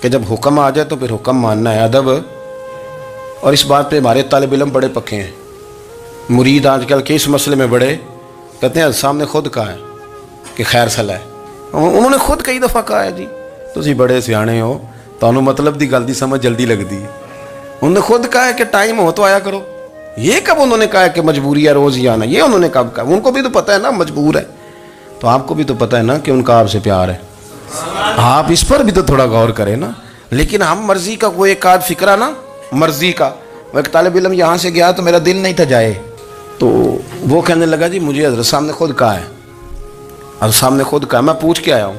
کہ جب حکم آ جائے تو پھر حکم ماننا ہے، ادب. اور اس بات پہ ہمارے طالب علم بڑے پکے ہیں. مرید آج کل کے اس مسئلے میں بڑے کہتے ہیں صاحب نے خود کہا ہے کہ خیر صلاح ہے. انہوں نے خود کئی دفعہ کہا ہے جی تسی بڑے سیانے ہو، تانوں مطلب دی گل دی سمجھ جلدی لگتی ہے. انہوں نے خود کہا ہے کہ ٹائم ہو تو آیا کرو. یہ کب انہوں نے کہا ہے کہ مجبوری ہے روز ہی آنا؟ یہ انہوں نے کب کہا؟ ان کو بھی تو پتہ ہے نا مجبور ہے. تو آپ کو بھی تو پتہ ہے نا کہ ان کا آپ سے پیار ہے. آپ اس پر بھی تو تھوڑا غور کریں نا. لیکن ہم مرضی کا وہ ایک آدھ فکرہ نا، مرضی کا. وہ ایک طالب علم یہاں سے گیا تو میرا دل نہیں تھا جائے، تو وہ کہنے لگا جی مجھے حضرت صاحب نے خود کہا ہے، حضرت صاحب نے خود کہا. میں پوچھ کے آیا ہوں.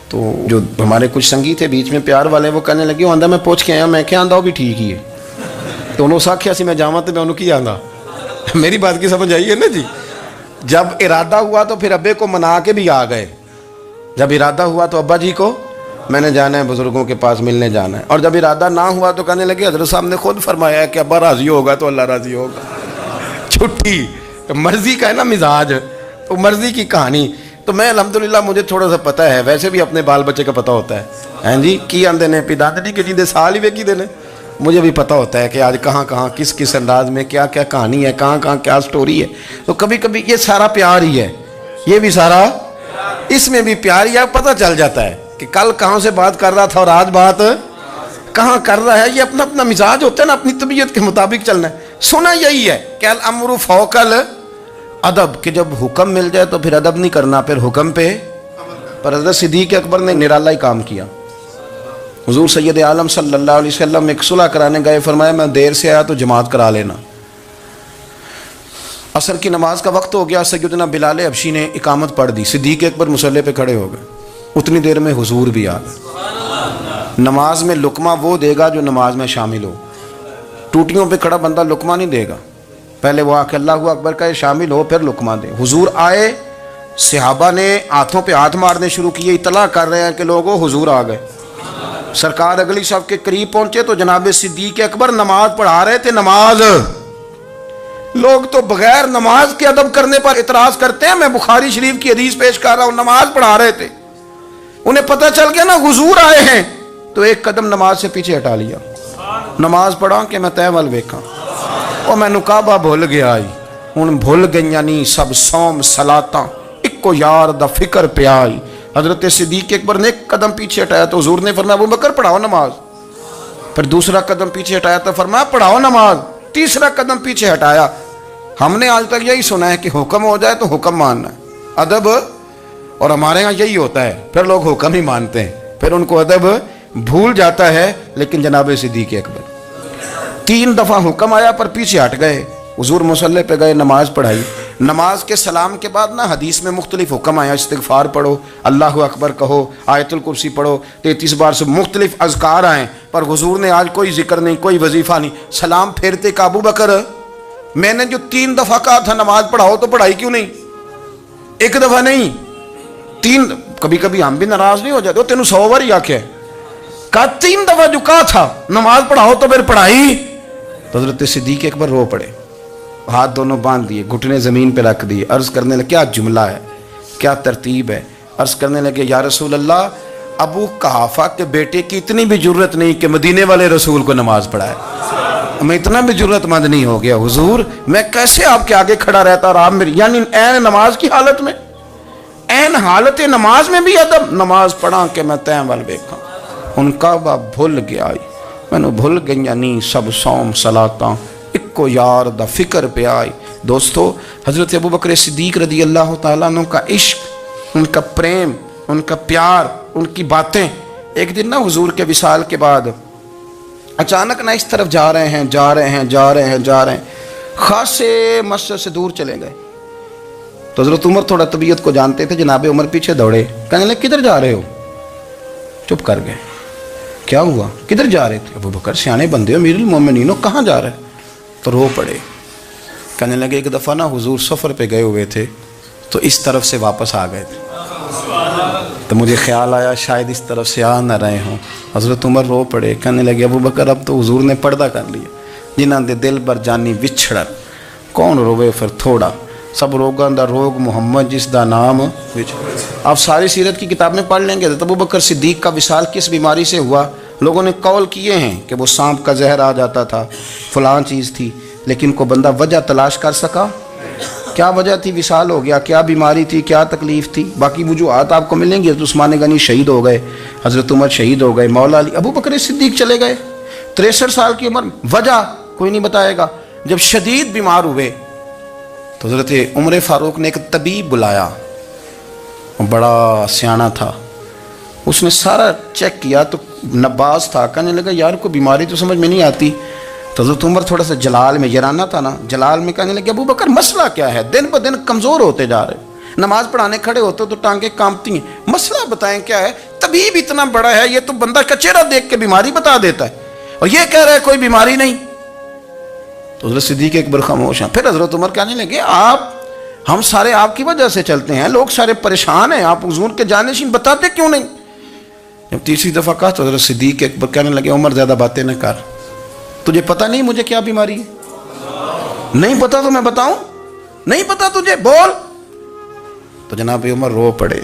تو جو ہمارے کچھ سنگی تھے بیچ میں پیار والے، وہ کہنے لگے آندہ میں پوچھ کے آیا. میں کیا آندہ وہ بھی ٹھیک ہی ہے. تو انہوں ساکھیا سی میں جاواں تو میں انہوں کی آندہ. میری بات کی سمجھ آئی ہے نا جی. جب ارادہ ہوا تو پھر ابے کو منا کے بھی آ گئے. جب ارادہ ہوا تو ابا جی کو میں نے جانا ہے، بزرگوں کے پاس ملنے جانا ہے. اور جب ارادہ نہ ہوا تو کہنے لگے حضرت صاحب نے خود فرمایا ہے کہ ابا راضی ہوگا تو اللہ راضی ہوگا. چھٹی مرضی کا ہے نا مزاج، تو مرضی کی کہانی. تو میں الحمدللہ مجھے تھوڑا سا پتہ ہے، ویسے بھی اپنے بال بچے کا پتہ ہوتا ہے. ہاں جی کی آندے نے پیداندی کے جیندے سال ہی ویکھی دے نے. مجھے بھی پتہ ہوتا ہے کہ آج کہاں کہاں کس کس انداز میں کیا کیا کہانی ہے، کہاں کہاں کیا سٹوری ہے. تو کبھی کبھی یہ سارا پیار ہی ہے، یہ بھی سارا اس میں بھی پیار ہی ہے. پتہ چل جاتا ہے کہ کل کہاں سے بات کر رہا تھا اور آج بات کہاں کر رہا ہے. یہ اپنا اپنا مزاج ہوتا ہے نا، اپنی طبیعت کے مطابق چلنا ہے. سنا یہی ہے کہ الامر فوق الادب، کہ جب حکم مل جائے تو پھر ادب نہیں کرنا، پھر حکم پہ. پر حضرت صدیق اکبر نے نرالا ہی کام کیا. حضور سید عالم صلی اللہ علیہ وسلم ایک صلح کرانے گئے، فرمایا میں دیر سے آیا تو جماعت کرا لینا. عصر کی نماز کا وقت ہو گیا، سیدنا بلال حبشی نے اقامت پڑھ دی. صدیق اکبر مصلی پہ کھڑے ہو گئے. اتنی دیر میں حضور بھی آ گئے. نماز میں لقمہ وہ دے گا جو نماز میں شامل ہو. ٹوٹیوں پہ کھڑا بندہ لقمہ نہیں دے گا، پہلے وہ آ کے اللہ اکبر کا شامل ہو پھر لقمہ دے. حضور آئے، صحابہ نے ہاتھوں پہ ہاتھ مارنے شروع کیے، اطلاع کر رہے ہیں کہ لوگوں حضور آ گئے. سرکار اگلی صف کے قریب پہنچے تو جناب صدیق اکبر نماز پڑھا رہے تھے. نماز لوگ تو بغیر نماز کے ادب کرنے پر اعتراض کرتے ہیں. میں بخاری شریف کی حدیث پیش کر رہا ہوں، نماز پڑھا رہے تھے. انہیں پتہ چل گیا نا حضور آئے ہیں، تو ایک قدم نماز سے پیچھے ہٹا لیا. نماز پڑھا کہ میں تے ول ویکھاں، او میں کعبہ بھول گیا آئی. ہن بھول گئیاں نہیں سب صوم صلاتاں، اکو یار دا فکر پیا آئی. حضرت صدیق اکبر نے ایک قدم پیچھے ہٹایا تو حضور نے فرمایا ابو بکر پڑھاؤ نماز. پھر دوسرا قدم پیچھے ہٹایا تو فرمایا پڑھاؤ نماز. تیسرا قدم پیچھے ہٹایا. ہم نے آج تک یہی سنا ہے کہ حکم ہو جائے تو حکم ماننا ہے، ادب. اور ہمارے ہاں یہی ہوتا ہے، پھر لوگ حکم ہی مانتے ہیں، پھر ان کو ادب بھول جاتا ہے. لیکن جناب صدیق اکبر 3 دفعہ حکم آیا پر پیچھے ہٹ گئے. حضور مصلی پہ گئے، نماز پڑھائی. نماز کے سلام کے بعد نا حدیث میں مختلف حکم آیا، استغفار پڑھو، اللہ اکبر کہو، آیت الکرسی پڑھو، 33 بار سے مختلف اذکار آئیں. پر حضور نے آج کوئی ذکر نہیں، کوئی وظیفہ نہیں. سلام پھیرتے کہ ابو بکر میں نے جو 3 دفعہ کہا تھا نماز پڑھاؤ تو پڑھائی کیوں نہیں؟ ایک دفعہ نہیں 3. کبھی کبھی ہم بھی ناراض نہیں ہو جاتے، تینوں 100 بار ہی آکھیا ہے، کہا 3 دفعہ جو کہا تھا نماز پڑھاؤ تو پھر پڑھائی. تو حضرت صدیق اکبر رو پڑے، ہاتھ دونوں باندھ دیے، گھٹنے زمین پہ رکھ دیے. عرض کرنے لگے کیا جملہ ہے، کیا ترتیب ہے. عرض کرنے لگے یا رسول اللہ، ابو قحافہ کے بیٹے کی اتنی بھی جرت نہیں کہ مدینے والے رسول کو نماز پڑھائے. میں اتنا بھی جرت مند نہیں ہو گیا حضور، میں کیسے آپ کے آگے کھڑا رہتا اور آپ میری، یعنی عین نماز کی حالت میں، عین حالت نماز میں بھی ادب. نماز پڑھا کہ میں تیں ول ویکھاں. ان کعبہ بھول گیا میں نے بھول گئی نہیں سب صوم صلاتاں، اکو یار دا فکر پہ آئی. دوستو حضرت ابو بکر صدیق رضی اللہ تعالیٰ عنہ کا عشق، ان کا پریم، ان کا پیار، ان کی باتیں. ایک دن نا حضور کے وصال کے بعد اچانک نہ اس طرف جا رہے ہیں، خاصے مسجد سے دور چلے گئے. تو حضرت عمر تھوڑا طبیعت کو جانتے تھے، جناب عمر پیچھے دوڑے، کہنے لگے کدھر جا رہے ہو؟ چپ کر گئے. کیا ہوا، کدھر جا رہے تھے؟ ابو بکر سیانے بندے ہو، امیر المومنین ہو، کہاں جا رہے؟ تو رو پڑے. کہنے لگے ایک دفعہ نا حضور سفر پہ گئے ہوئے تھے تو اس طرف سے واپس آ گئے تھے، تو مجھے خیال آیا شاید اس طرف سے آ نہ رہے ہوں. حضرت عمر رو پڑے. کہنے لگے ابو بکر اب تو حضور نے پردہ کر لیا، جنہاں دے دل بر جانی وچھڑن، کون روے پھر تھوڑا. سب روگاں دا روگ محمد جس دا نام. آپ ساری سیرت کی کتاب میں پڑھ لیں گے ابو بکر صدیق کا وصال کس بیماری سے ہوا. لوگوں نے قول کیے ہیں کہ وہ سانپ کا زہر آ جاتا تھا، فلاں چیز تھی، لیکن کوئی بندہ وجہ تلاش کر سکا؟ کیا وجہ تھی وصال ہو گیا؟ کیا بیماری تھی؟ کیا تکلیف تھی؟ باقی وجوہات آپ کو ملیں گی. حضرت عثمان غنی شہید ہو گئے، حضرت عمر شہید ہو گئے، مولا علی، ابو بکر صدیق چلے گئے 63 سال کی عمر. وجہ کوئی نہیں بتائے گا. جب شدید بیمار ہوئے تو حضرت عمر فاروق نے ایک طبیب بلایا، بڑا سیانا تھا. اس نے سارا چیک کیا تو نباز تھا. کہنے لگا یار کوئی بیماری تو سمجھ میں نہیں آتی. تو حضرت عمر تھوڑا سا جلال میں، یرانہ تھا نا، جلال میں کہنے لگے ابو بکر مسئلہ کیا ہے؟ دن بہ دن کمزور ہوتے جا رہے، نماز پڑھانے کھڑے ہوتے تو ٹانگیں کانپتی ہیں، مسئلہ بتائیں کیا ہے؟ طبیب اتنا بڑا ہے، یہ تو بندہ کا چہرہ دیکھ کے بیماری بتا دیتا ہے، اور یہ کہہ رہا ہے کوئی بیماری نہیں. تو حضرت صدیق اکبر خاموش ہیں. پھر حضرت عمر کہنے لگے ہم سارے آپ کی وجہ سے چلتے ہیں، لوگ سارے پریشان ہیں، آپ حضور کے جانشین بتاتے کیوں نہیں؟ جب تیسری دفعہ کہا تو حضرت صدیق اکبر کہنے لگے عمر زیادہ باتیں نہ کر، تجھے پتہ نہیں مجھے کیا بیماری ہے؟ نہیں پتہ تو میں بتاؤں؟ نہیں پتہ تجھے، بول. تو جناب عمر رو پڑے.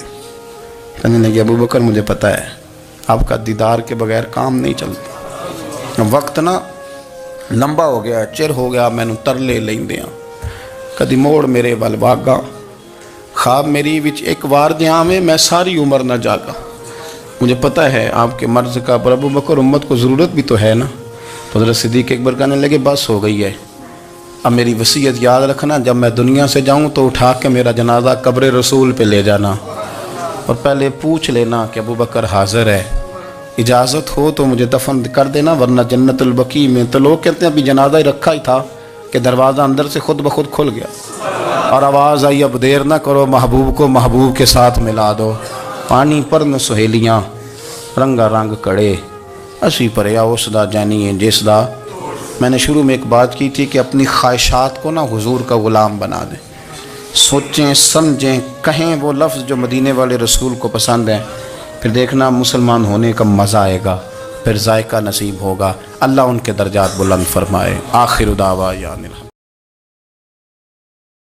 کہنے لگے ابو بکر مجھے پتہ ہے، آپ کا دیدار کے بغیر کام نہیں چلتا. وقت نا لمبا ہو گیا، چر ہو گیا، میں ترلے لیندیاں کدی موڑ میرے ول واگا، خواب میری وچ ایک وار دیاں میں ساری عمر نہ جاگا. مجھے پتہ ہے آپ کے مرض کا، پر ابو بکر امت کو ضرورت بھی تو ہے نا. تو حضرت صدیق اکبر کہنے لگے بس ہو گئی ہے، اب میری وصیت یاد رکھنا، جب میں دنیا سے جاؤں تو اٹھا کے میرا جنازہ قبر رسول پہ لے جانا، اور پہلے پوچھ لینا کہ ابو بکر حاضر ہے، اجازت ہو تو مجھے دفن کر دینا، ورنہ جنت البقیع میں. تو لوگ کہتے ہیں ابھی جنازہ ہی رکھا ہی تھا کہ دروازہ اندر سے خود بخود کھل گیا، اور آواز آئی اب دیر نہ کرو، محبوب کو محبوب کے ساتھ ملا دو. پانی پر نہ سہیلیاں رنگا رنگ کڑے، اسی پریا اس دا جانی جس دا. میں نے شروع میں ایک بات کی تھی کہ اپنی خواہشات کو نا حضور کا غلام بنا دیں، سوچیں سمجھیں کہیں وہ لفظ جو مدینے والے رسول کو پسند ہیں، پھر دیکھنا مسلمان ہونے کا مزہ آئے گا، پھر ذائقہ نصیب ہوگا. اللہ ان کے درجات بلند فرمائے. آخر دعوانا